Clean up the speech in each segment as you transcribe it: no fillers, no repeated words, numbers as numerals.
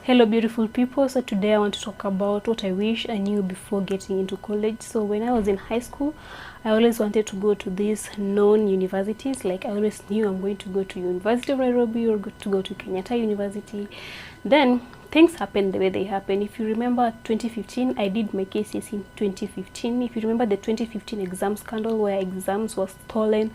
Hello beautiful people. So today I want to talk about what I wish I knew before getting into college. So when I was in high school, I always wanted to go to these known universities. Like I always knew I'm going to go to University of Nairobi or to go to Kenyatta University. Then things happened the way they happened. If you remember 2015, I did my KCSE in 2015. If you remember the 2015 exam scandal where exams were stolen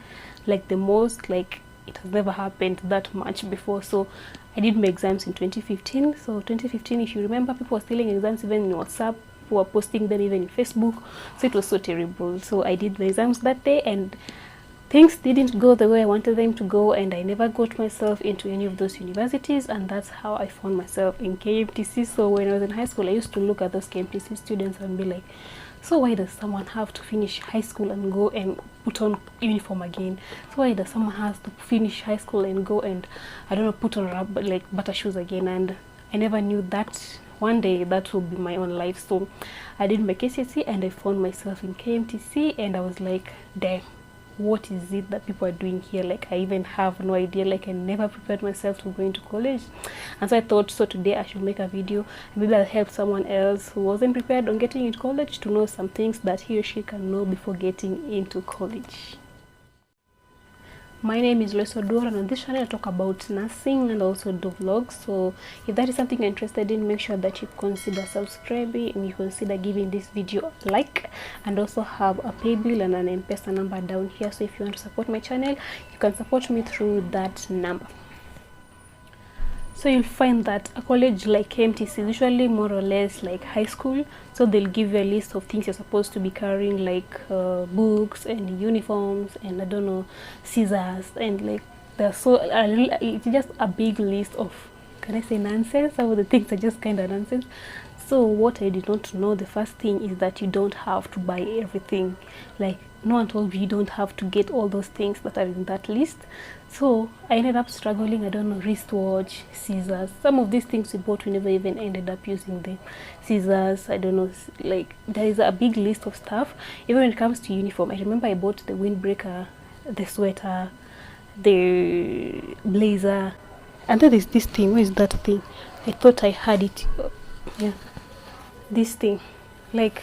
like the most, like it has never happened that much before. So I did my exams in 2015. So 2015, if you remember, people were stealing exams even in WhatsApp, people were posting them even in Facebook. So it was so terrible. So I did my exams that day and things didn't go the way I wanted them to go, and I never got myself into any of those universities, and that's how I found myself in KMTC. So when I was in high school, I used to look at those KMTC students and be like, so why does someone have to finish high school and go and put on uniform again? So why does someone has to finish high school and go and, I don't know, put on like butter shoes again? And I never knew that one day that will be my own life. So I did my KCSE and I found myself in KMTC, and I was like, damn, what is it that people are doing here? Like I even have no idea. Like I never prepared myself to go into college, and so I thought, so today I should make a video. Maybe I'll help someone else who wasn't prepared on getting into college to know some things that he or she can know before getting into college. My name is Youre, and on this channel I talk about nursing and also do vlogs. So if that is something you're interested in, make sure that you consider subscribing and you consider giving this video a like, and also have a pay bill and an M-Pesa number down here. So if you want to support my channel, you can support me through that number. So you'll find that a college like KMTC is usually more or less like high school. So they'll give you a list of things you're supposed to be carrying, like books and uniforms and I don't know, scissors, and like there's so it's just a big list of, can I say nonsense? Some of the things are just kind of nonsense. So what I did not know, the first thing is that you don't have to buy everything. Like no one told you don't have to get all those things that are in that list. So I ended up struggling. I don't know, wristwatch, scissors, some of these things we bought, we never even ended up using the scissors. I don't know, like there is a big list of stuff. Even when it comes to uniform, I remember I bought the windbreaker, the sweater, the blazer, and then there's this thing. What is that thing? I thought I had it. Yeah, this thing, like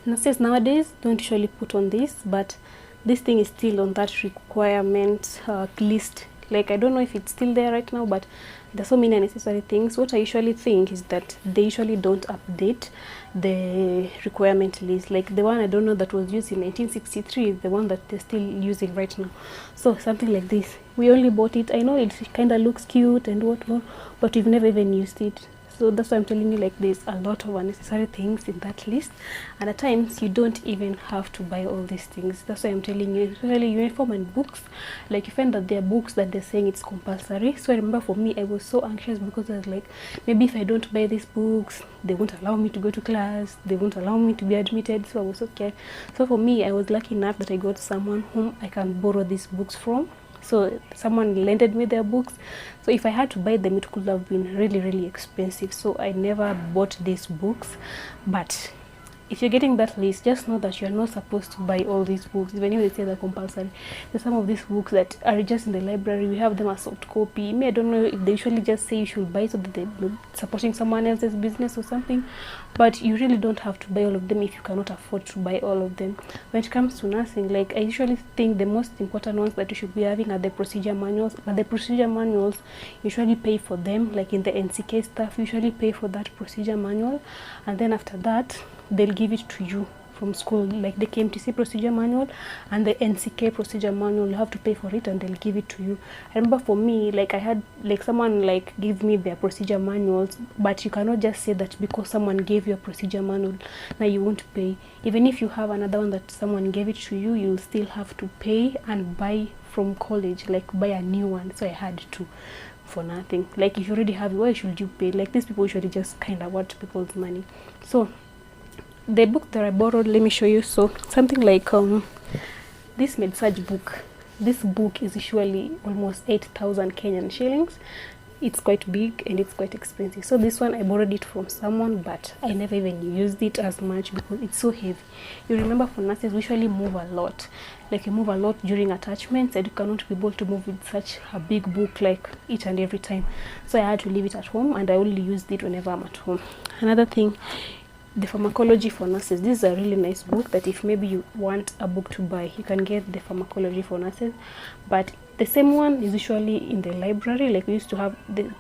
nurses nowadays don't usually put on this, but this thing is still on that requirement list. Like I don't know if it's still there right now, but there's so many unnecessary things. What I usually think is that they usually don't update the requirement list. Like the one I don't know that was used in 1963 is the one that they're still using right now. So something like this, we only bought it. I know it kind of looks cute and whatnot, but we've never even used it. So that's why I'm telling you, like there's a lot of unnecessary things in that list, and at times you don't even have to buy all these things. That's why I'm telling you, especially uniform and books. Like you find that there are books that they're saying it's compulsory. So I remember for me, I was so anxious because I was like, maybe if I don't buy these books, they won't allow me to go to class, they won't allow me to be admitted. So I was so scared. So for me, I was lucky enough that I got someone whom I can borrow these books from. So someone lended me their books. So if I had to buy them, it could have been really, really expensive. So I never bought these books. But if you're getting that list, just know that you're not supposed to buy all these books, even if they say they're compulsory. There's some of these books that are just in the library. We have them as soft copy. I don't know if they usually just say you should buy so that they're supporting someone else's business or something. But you really don't have to buy all of them if you cannot afford to buy all of them. When it comes to nursing, like I usually think the most important ones that you should be having are the procedure manuals. But the procedure manuals, you usually pay for them. Like in the NCK stuff, you usually pay for that procedure manual. And then after that, they'll give it to you from school, like the KMTC procedure manual and the NCK procedure manual. You have to pay for it and they'll give it to you. I remember for me, like I had like someone like give me their procedure manuals, but you cannot just say that because someone gave you a procedure manual now you won't pay. Even if you have another one that someone gave it to you, you'll still have to pay and buy from college, like buy a new one. So I had to, for nothing. Like if you already have it, why should you pay? Like these people usually just kind of want people's money. So the book that I borrowed, let me show you. So something like this med-surg book. This book is usually almost 8,000 Kenyan shillings. it's quite big and it's quite expensive. So this one I borrowed it from someone, but I never even used it as much because it's so heavy. You remember, for nurses we usually move a lot, like you move a lot during attachments, and you cannot be able to move with such a big book like each and every time. So I had to leave it at home, and I only used it whenever I'm at home. Another thing, the pharmacology for nurses. This is a really nice book that if maybe you want a book to buy, you can get the pharmacology for nurses. But the same one is usually in the library. Like we used to have the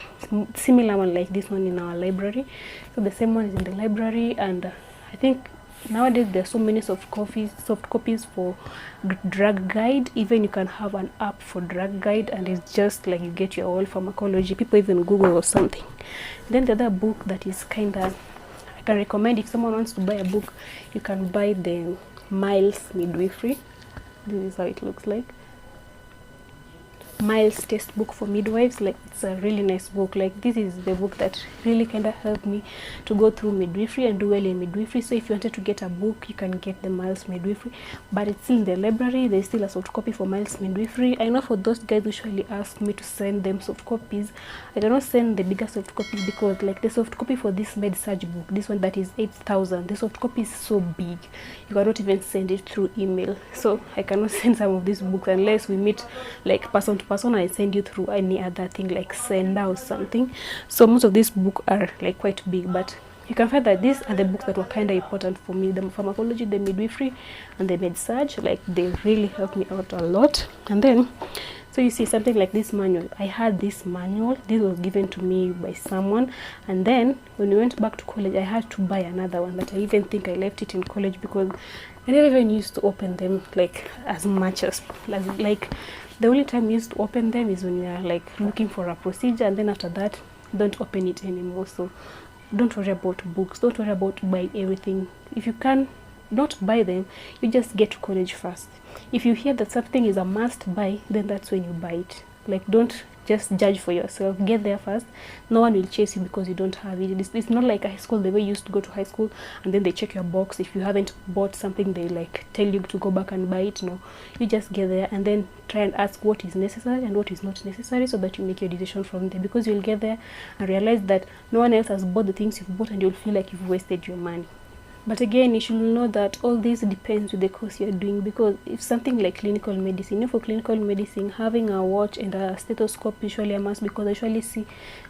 similar one like this one in our library. So the same one is in the library, and I think nowadays there are so many soft copies for drug guide. Even you can have an app for drug guide, and it's just like you get your whole pharmacology. People even Google or something. Then the other book that is kind of, I can recommend if someone wants to buy a book, you can buy the Miles Midwifery. This is how it looks like. Miles test book for midwives. Like, it's a really nice book. Like, this is the book that really kind of helped me to go through midwifery and do well in midwifery. So if you wanted to get a book, you can get the Miles Midwifery, but it's still in the library. There's still a soft copy for Miles Midwifery. I know for those guys who usually ask me to send them soft copies, I cannot send the bigger soft copies because like the soft copy for this med surg book, this one that is 8,000, the soft copy is so big, you cannot even send it through email. So I cannot send some of these books unless we meet like person to person. I send you through any other thing like Sender or something. So most of these books are like quite big, but you can find that these are the books that were kind of important for me: the pharmacology, the midwifery, and the med surg. Like, they really helped me out a lot. And then, so you see something like this manual. I had this manual. This was given to me by someone, and then when we went back to college, I had to buy another one that I even think I left it in college because I never even used to open them like as much as like the only time you used to open them is when you are like looking for a procedure, and then after that don't open it anymore. So don't worry about books, don't worry about buying everything. If you can not buy them, you just get to college first. If you hear that something is a must buy, then that's when you buy it. Like, don't just judge for yourself. Get there first. No one will chase you because you don't have it. It's not like a high school, the way you used to go to high school and then they check your box. If you haven't bought something, they like tell you to go back and buy it. No, you just get there and then try and ask what is necessary and what is not necessary, so that you make your decision from there, because you'll get there and realize that no one else has bought the things you've bought, and you'll feel like you've wasted your money. But again, you should know that all this depends with the course you're doing, because if something like clinical medicine, for clinical medicine, having a watch and a stethoscope usually a must, because I usually see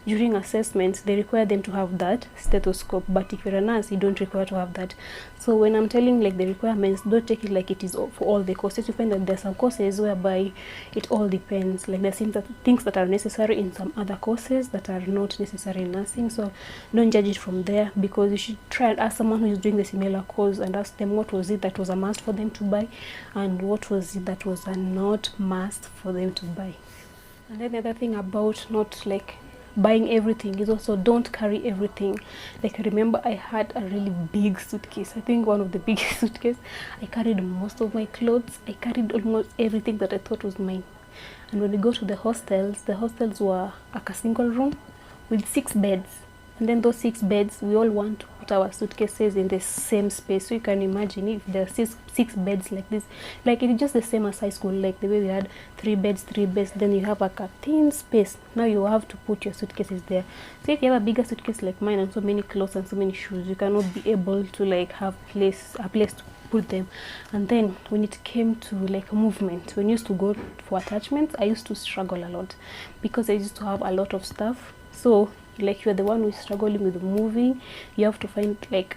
during assessments they require them to have that stethoscope. But if you're a nurse, you don't require to have that. So when I'm telling like the requirements, don't take it like it is for all the courses. You find that there's some courses whereby it all depends. Like, there's things that are necessary in some other courses that are not necessary in nursing. So don't judge it from there, because you should try and ask someone who is doing the similar course and ask them what was it that was a must for them to buy and what was it that was a not must for them to buy. And then the other thing about not like buying everything is also don't carry everything. Like, remember, I had a really big suitcase. I think one of the biggest suitcases. I carried most of my clothes. I carried almost everything that I thought was mine. And when we go to the hostels were like a single room with 6 beds. And then those 6 beds, we all want to put our suitcases in the same space. So you can imagine if there are six beds like this, like it's just the same as high school, like the way we had 3 beds, then you have like a thin space. Now you have to put your suitcases there. So if you have a bigger suitcase like mine and so many clothes and so many shoes, you cannot be able to like have a place to put them. And then when it came to like movement, when you used to go for attachments, I used to struggle a lot because I used to have a lot of stuff. So like, you're the one who's struggling with moving, you have to find like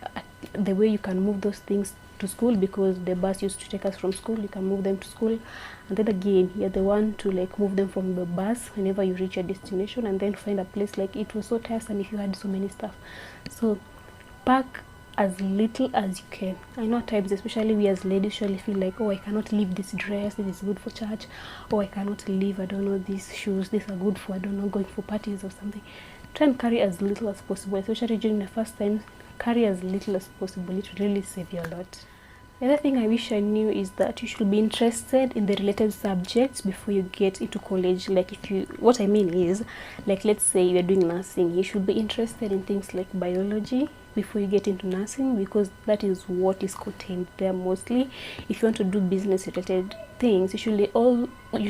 the way you can move those things to school, because the bus used to take us from school. You can move them to school, and then again you're the one to like move them from the bus whenever you reach your destination, and then find a place. Like, it was so tiresome if you had so many stuff. So pack as little as you can. I know at times, especially we as ladies, usually feel like, oh, I cannot leave this dress, this is good for church, or I cannot leave, I don't know, these shoes, these are good for, I don't know, going for parties or something. Try and carry as little as possible, especially during the first time. Carry as little as possible. It will really save you a lot. The other thing I wish I knew is that you should be interested in the related subjects before you get into college. Like, what I mean is, like, let's say you're doing nursing, you should be interested in things like biology before you get into nursing, because that is what is contained there mostly. If you want to do business related things, you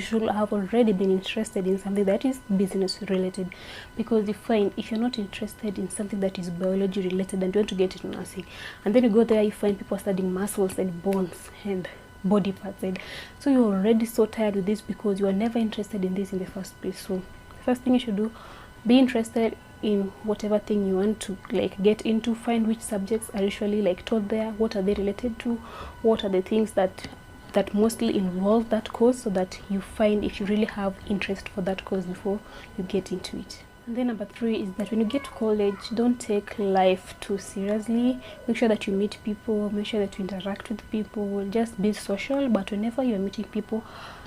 should have already been interested in something that is business related, because you find if you're not interested in something that is biology related and you want to get into nursing, and then you go there, you find people studying muscles and bones and body parts, and so you're already so tired with this because you are never interested in this in the first place. So the first thing you should do, be interested in whatever thing you want to like get into. Find which subjects are usually like taught there, what are they related to, what are the things that mostly involve that course, so that you find if you really have interest for that course before you get into it. And then number 3 is that when you get to college, don't take life too seriously. Make sure that you meet people, make sure that you interact with people, just be social. But whenever you're meeting people,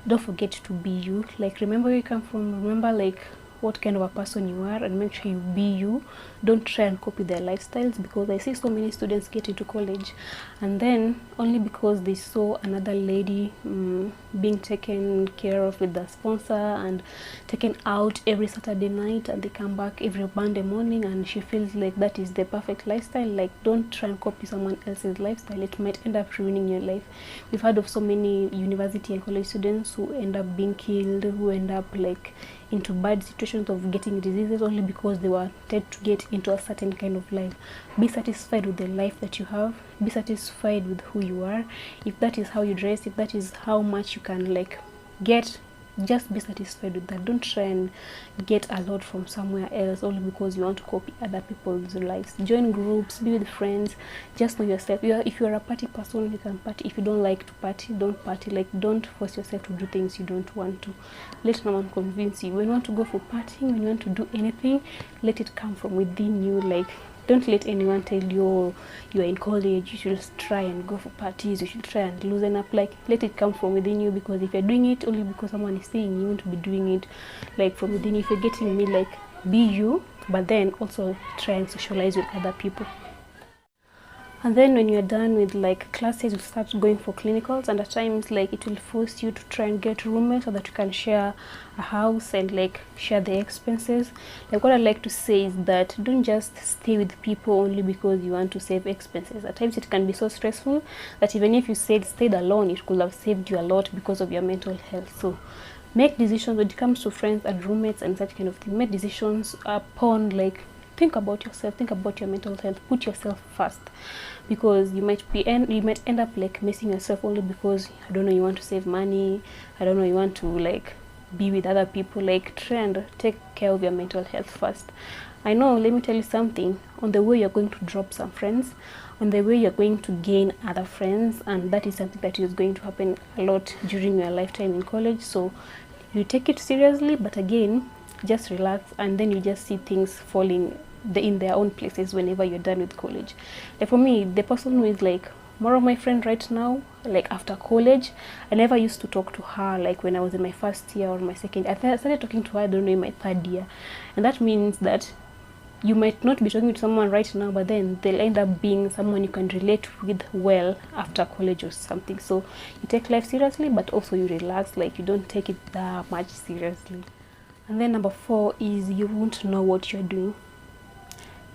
don't forget to be you. Like, remember where you come from, remember like what kind of a person you are, and make sure you be you. Don't try and copy their lifestyles, because I see so many students get into college and then only because they saw another lady being taken care of with the sponsor and taken out every Saturday night, and they come back every Monday morning and she feels like that is the perfect lifestyle. Like, don't try and copy someone else's lifestyle. It might end up ruining your life. We've heard of so many university and college students who end up being killed, who end up like into bad situations of getting diseases only because they were tend to get into a certain kind of life. Be satisfied with the life that you have. Be satisfied with who you are. If that is how you dress, if that is how much you can like get, just be satisfied with that. Don't try and get a lot from somewhere else only because you want to copy other people's lives. Join groups, be with friends, just know yourself. If you're a party person, you can party. If you don't like to party, don't party. Like, don't force yourself to do things you don't want to. Let no one convince you. When you want to go for partying, when you want to do anything, let it come from within you. Like, don't let anyone tell you you're in college, you should try and go for parties, you should try and loosen up. Like, let it come from within you, because if you're doing it only because someone is saying you want to be doing it like from within, if you're getting me, like, be you, but then also try and socialize with other people. And then when you're done with like classes, you start going for clinicals, and at times like it will force you to try and get roommates so that you can share a house and like share the expenses. Like, what I like to say is that don't just stay with people only because you want to save expenses. At times it can be so stressful that even if you stayed alone, it could have saved you a lot because of your mental health. So make decisions when it comes to friends and roommates and such kind of thing. Make decisions upon like, think about yourself, think about your mental health, put yourself first, because you might end up like missing yourself only because, I don't know, you want to save money, I don't know, you want to like be with other people. Like, try and take care of your mental health first. I know, let me tell you something, on the way you're going to drop some friends, on the way you're going to gain other friends, and that is something that is going to happen a lot during your lifetime in college. So you take it seriously, but again, just relax, and then you just see things falling in their own places whenever you're done with college. Like, for me, the person who is like more of my friend right now, like after college, I never used to talk to her like when I was in my first year or my second. I started talking to her, I don't know, in my third year. And that means that you might not be talking to someone right now, but then they'll end up being someone you can relate with well after college or something. So you take life seriously, but also you relax. Like, you don't take it that much seriously. And then number 4 is you won't know what you're doing.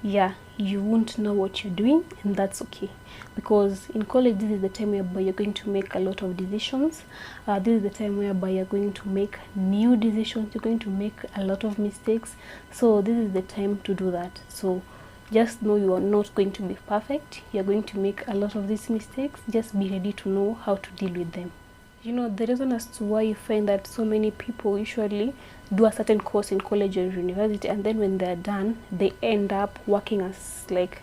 Yeah, you won't know what you're doing, and that's okay, because in college this is the time whereby you're going to make a lot of decisions. This is the time whereby you're going to make new decisions, you're going to make a lot of mistakes. So this is the time to do that. So just know you are not going to be perfect. You're going to make a lot of these mistakes. Just be ready to know how to deal with them. You know, the reason as to why you find that so many people usually do a certain course in college or university, and then when they're done, they end up working as like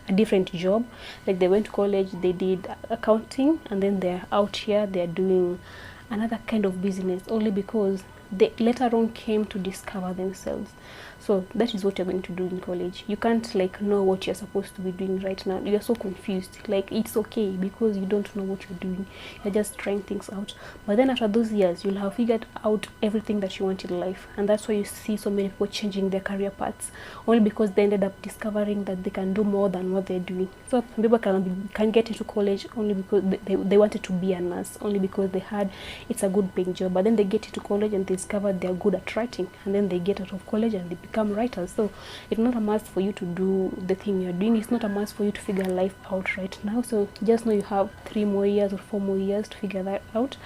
a different job. Like, they went to college, they did accounting, and then they're out here, they're doing another kind of business only because they later on came to discover themselves. So that is what you're going to do in college. You can't like know what you're supposed to be doing right now. You're so confused. Like, it's okay because you don't know what you're doing. You're just trying things out. But then after those years, you'll have figured out everything that you want in life. And that's why you see so many people changing their career paths, only because they ended up discovering that they can do more than what they're doing. So people can get into college only because they wanted to be a nurse, only because they had it's a good paying job. But then they get into college and they discovered they're good at writing, and then they get out of college and they become writers. So it's not a must for you to do the thing you're doing. It's not a must for you to figure life out right now. So just know you have 3 more years or 4 more years to figure that out.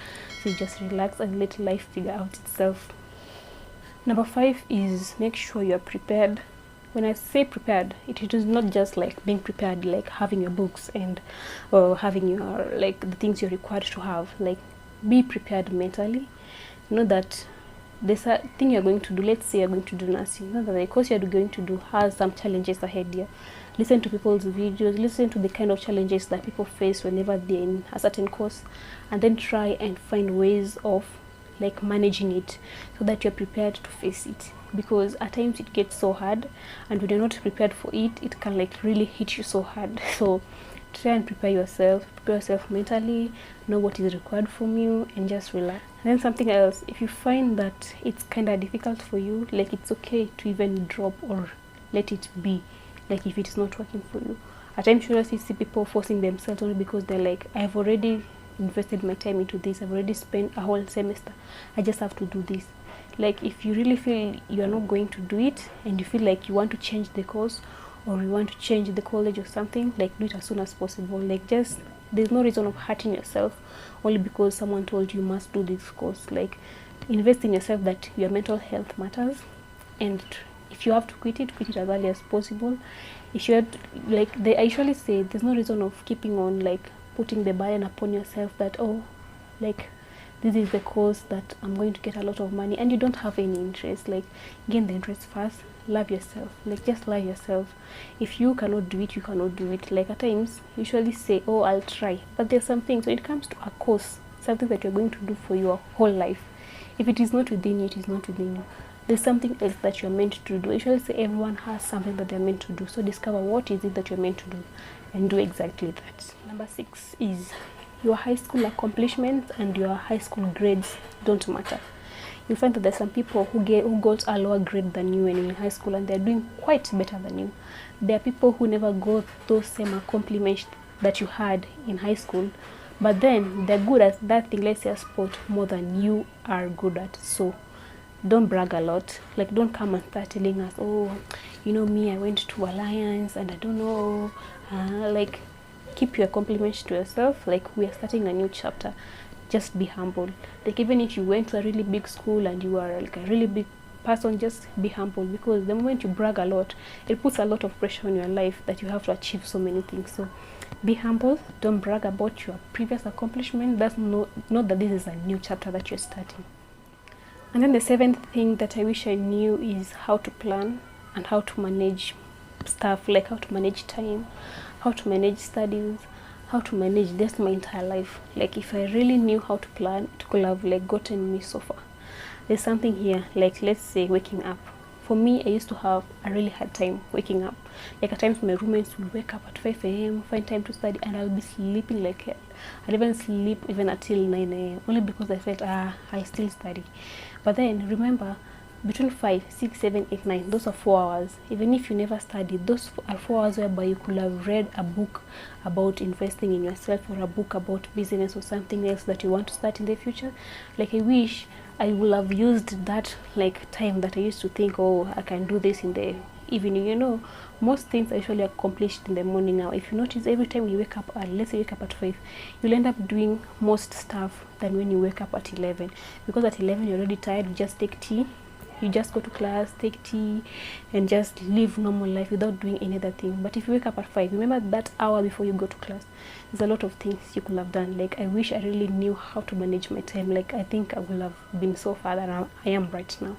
So you just relax and let life figure out itself. Number 5 is make sure you're prepared. When I say prepared, it is not just like being prepared, like having your books and having your, like, the things you're required to have. Like, be prepared mentally. Know that there's a thing you're going to do. Let's say you're going to do nursing. Know that the course you're going to do has some challenges ahead here. Listen to people's videos, listen to the kind of challenges that people face whenever they're in a certain course, and then try and find ways of like managing it so that you're prepared to face it. Because at times it gets so hard, and when you're not prepared for it, it can like really hit you so hard. So try and prepare yourself mentally, know what is required from you, and just relax. And then something else, if you find that it's kind of difficult for you, like, it's okay to even drop or let it be, like, if it's not working for you. At times you also see people forcing themselves only because they're like, I've already invested my time into this, I've already spent a whole semester, I just have to do this. Like, if you really feel you're not going to do it, and you feel like you want to change the course, or you want to change the college or something, like, do it as soon as possible. Like, just, there's no reason of hurting yourself only because someone told you must do this course. Like, invest in yourself, that your mental health matters, and if you have to quit it as early as possible. If you had, like, I usually say there's no reason of keeping on like putting the burden upon yourself that, oh, like, this is the course that I'm going to get a lot of money, and you don't have any interest. Like, gain the interest first. Love yourself. Like, just love yourself. If you cannot do it, you cannot do it. Like, at times you usually say, oh, I'll try, but there's something. So it comes to a course, something that you're going to do for your whole life. If it is not within you, it is not within you. There's something else that you're meant to do. I usually say everyone has something that they're meant to do. So discover what is it that you're meant to do, and do exactly that. Number 6 is your high school accomplishments and your high school grades don't matter. You find that there's some people who got a lower grade than you when you're in high school, and they're doing quite better than you. There are people who never got those same accomplishments that you had in high school, but then they're good at that thing, let's say a sport, more than you are good at. So don't brag a lot. Like, don't come and start telling us, oh, you know me, I went to Alliance and I don't know. Like, keep your compliments to yourself. Like, we are starting a new chapter. Just be humble. Like, even if you went to a really big school and you are like a really big person, just be humble, because the moment you brag a lot, it puts a lot of pressure on your life that you have to achieve so many things. So be humble. Don't brag about your previous accomplishment. That's not that this is a new chapter that you're starting. And then the 7th thing that I wish I knew is how to plan and how to manage stuff, like how to manage time, how to manage studies, how to manage just my entire life. Like, if I really knew how to plan, it could have like gotten me so far. There's something here, like, let's say waking up. For me, I used to have a really hard time waking up. Like, at times my roommates would wake up at 5 a.m, find time to study, and I'll be sleeping like hell. I'd even sleep even until 9 a.m, only because I felt, I'll still study. But then, remember, between 5, 6, 7, 8, 9, those are 4 hours. Even if you never studied, those are 4 hours whereby you could have read a book about investing in yourself, or a book about business, or something else that you want to start in the future. Like, I wish I would have used that like time that I used to think, oh, I can do this in the evening. You know, most things are usually accomplished in the morning now. If you notice, every time you wake up, let's say you wake up at 5, you'll end up doing most stuff than when you wake up at 11. Because at 11 you're already tired, you just take tea, you just go to class, take tea, and just live normal life without doing any other thing. But if you wake up at 5, remember that hour before you go to class, there's a lot of things you could have done. Like, I wish I really knew how to manage my time. Like, I think I would have been so far than I am right now.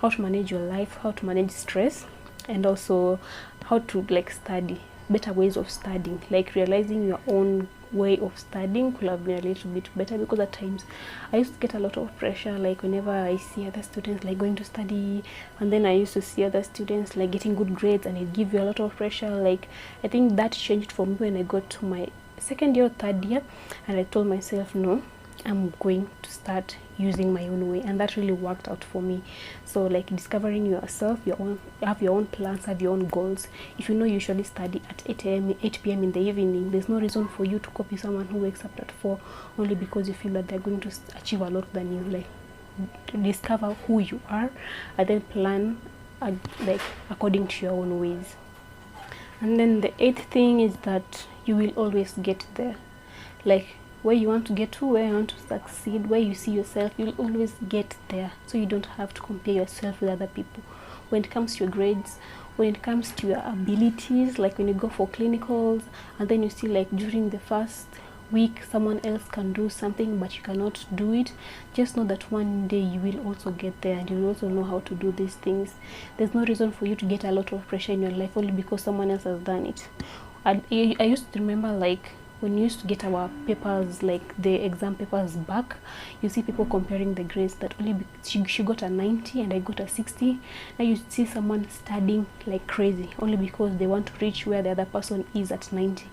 How to manage your life, how to manage stress, and also how to like study, better ways of studying. Like, realizing your own way of studying could have been a little bit better, because at times I used to get a lot of pressure, like whenever I see other students like going to study, and then I used to see other students like getting good grades, and it gives you a lot of pressure. Like, I think that changed for me when I got to my second year or third year, and I told myself, no, I'm going to start using my own way, and that really worked out for me. So, like, discovering yourself, have your own plans, have your own goals. If you know you usually study at 8 a.m, 8 p.m. in the evening, there's no reason for you to copy someone who wakes up at 4 only because you feel that they're going to achieve a lot than you. Like, discover who you are, and then plan like according to your own ways. And then the 8th thing is that you will always get there. Like where you want to get to, where you want to succeed, where you see yourself, you'll always get there. So you don't have to compare yourself with other people. When it comes to your grades, when it comes to your abilities, like when you go for clinicals, and then you see like during the first week someone else can do something but you cannot do it, just know that one day you will also get there, and you will also know how to do these things. There's no reason for you to get a lot of pressure in your life only because someone else has done it. I used to remember, like when we used to get our papers, like the exam papers back, you see people comparing the grades, that only she got a 90 and I got a 60. Now you see someone studying like crazy only because they want to reach where the other person is at 90.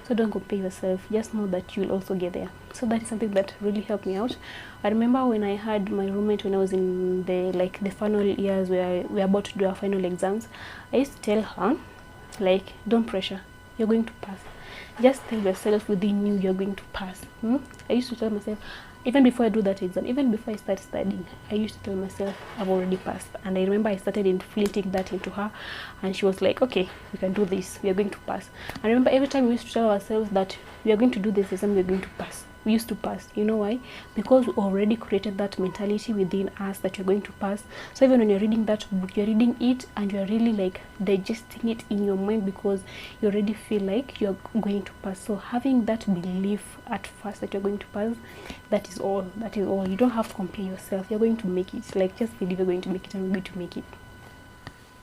So don't compare yourself, just know that you'll also get there. So that is something that really helped me out. I remember when I had my roommate, when I was in the final years where we're about to do our final exams, I used to tell her, like, don't pressure, you're going to pass. Just tell yourself within you you're going to pass. I used to tell myself, even before I do that exam, even before I start studying, I used to tell myself I've already passed. And I remember I started inflating that into her, and she was like, okay, we can do this, we are going to pass. I remember every time we used to tell ourselves that we are going to do this exam, we are going to pass. We used to pass. You know why? Because we already created that mentality within us that you're going to pass. So even when you're reading that book, you're reading it and you're really like digesting it in your mind because you already feel like you're going to pass. So having that belief at first that you're going to pass, that is all. That is all. You don't have to compare yourself. You're going to make it. Like, just believe you're going to make it, and we're going to make it.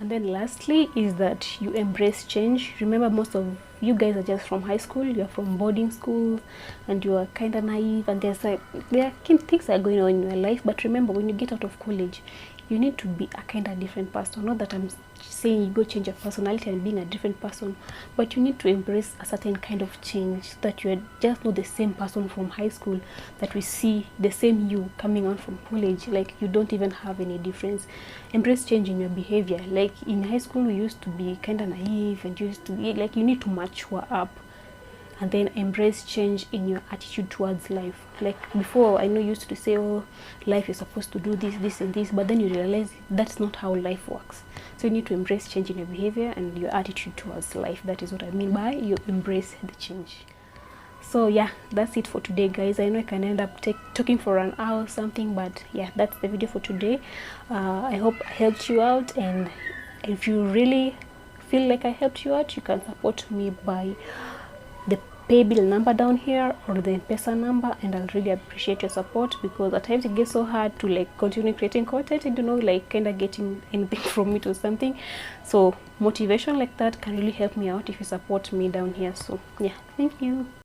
And then lastly is that you embrace change. Remember, most of you guys are just from high school, you're from boarding school, and you are kind of naive, and there are things that are going on in your life. But remember, when you get out of college, you need to be a kind of different person. Not that I'm saying you go change your personality and being a different person, but you need to embrace a certain kind of change, that you are just not the same person from high school, that we see the same you coming on from college. Like, you don't even have any difference. Embrace change in your behavior. Like in high school, we used to be kind of naive, and used to be like, you need to mature up. And then embrace change in your attitude towards life. Like before, I know you used to say, oh, life is supposed to do this, this and this, but then you realize that's not how life works. So you need to embrace change in your behavior and your attitude towards life. That is what I mean by you embrace the change. So yeah, that's it for today, guys. I know I can end up talking for an hour or something, but yeah, that's the video for today. I hope I helped you out, and if you really feel like I helped you out, you can support me by the pay bill number down here or the M-Pesa number, and I'll really appreciate your support, because at times it gets so hard to like continue creating content and, you know, like kind of getting anything from it or something. So motivation like that can really help me out if you support me down here. So yeah, thank you.